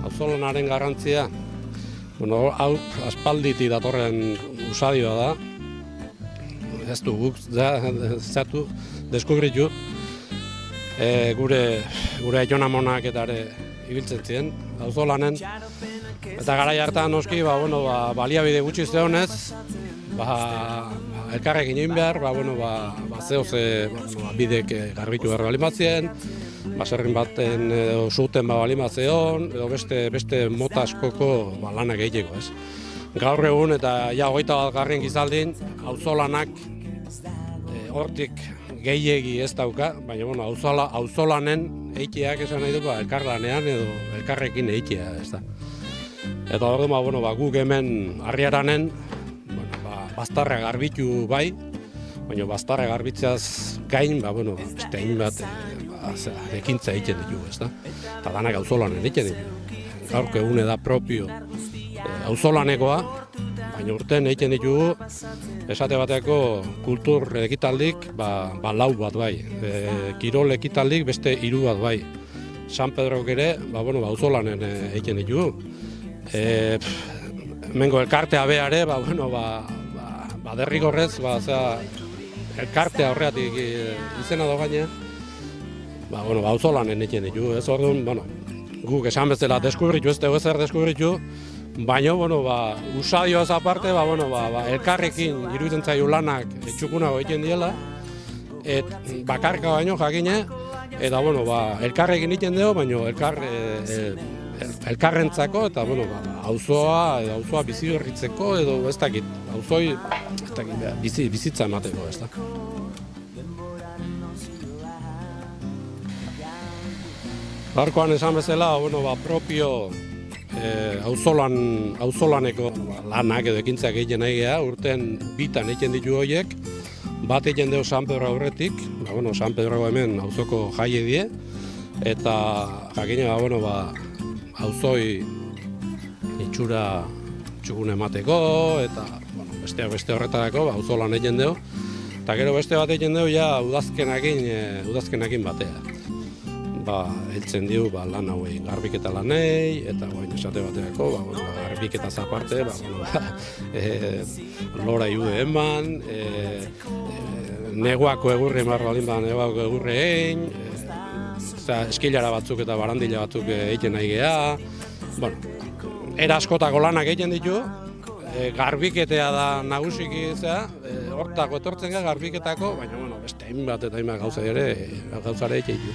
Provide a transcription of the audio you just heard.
Auzolanaren garrantzia, hau aspalditik datorren usadioa da. Ez du guk zatu, deskubritu. Gure aitonamonak eta ere ibiltzen ziren, auzolanen. Eta garai hartan noski, baliabide gutxi zehonez, elkarrekin egin behar, zehoze bidek garbitu behar baldin batzien, baserrin baten edo zuten baldin batzeon, edo beste mota askoko lanak egiteko, ez. Gaur egun eta 21. gizaldin, auzolanak hortik gehiegi ez dauka, baina auzolanen eiteak esan nahi du elkarlanean edo elkarrekin eitea, ez da. Eta orduan, guk hemen Arriaranen, bastarra garbitu bai, baina bastarra garbitzeaz gain, beste hainbat ekintza egiten ditugu, ez da. Eta danak auzolanen egiten ditugu. Gaurko egune da propio auzolanekoa, baina urten egiten ditugu, esate bateko kultur ekitaldik, lau bat bai. Kirol ekitaldik beste 3 bat bai. San Pedrok ere, auzolanen egiten ditugu. Hemengo elkartea beare, derrigorrez, elkartea horreatik izena da gaine, auzolanen egiten ditugu, ez orduan, guk esan bezala deskubritu, ez dugu ezer deskubritu, baina, usadioaz aparte, elkarrekin iruditzen zaio lanak txukunago egiten diela, bakarka baino jakine, eta, elkarrekin egiten dugu, baina elkarrentzako, eta, auzoa bizi berritzeko, edo ez dakit, auzoi bizitza emateko, ez da. Gaurkoan esan bezala, propio auzolaneko lanak edo ekintzak egiten nahi geha, urten bitan egiten ditu horiek, bat egiten dugu San Pedro aurretik, San Pedro hemen auzoko jaie die, eta jakine, auzoi itxura txukun emateko, eta beste horretarako auzolan egiten dugu, eta gero beste bat egiten dugu udazkenakin batea. Heltzen diu lan hauei, garbiketa lanei, eta esate baterako, garbiketaz aparte, lora iude eman, neguako egurri eman baldin neguako egurri egin, eskilara batzuk eta barandila batzuk egiten nahi geha. Era askotako lanak egiten ditu, garbiketea da nagusiki, hortako etortzen gara garbiketako, baina beste hainbat eta hainbat gauza ere egiten ditu.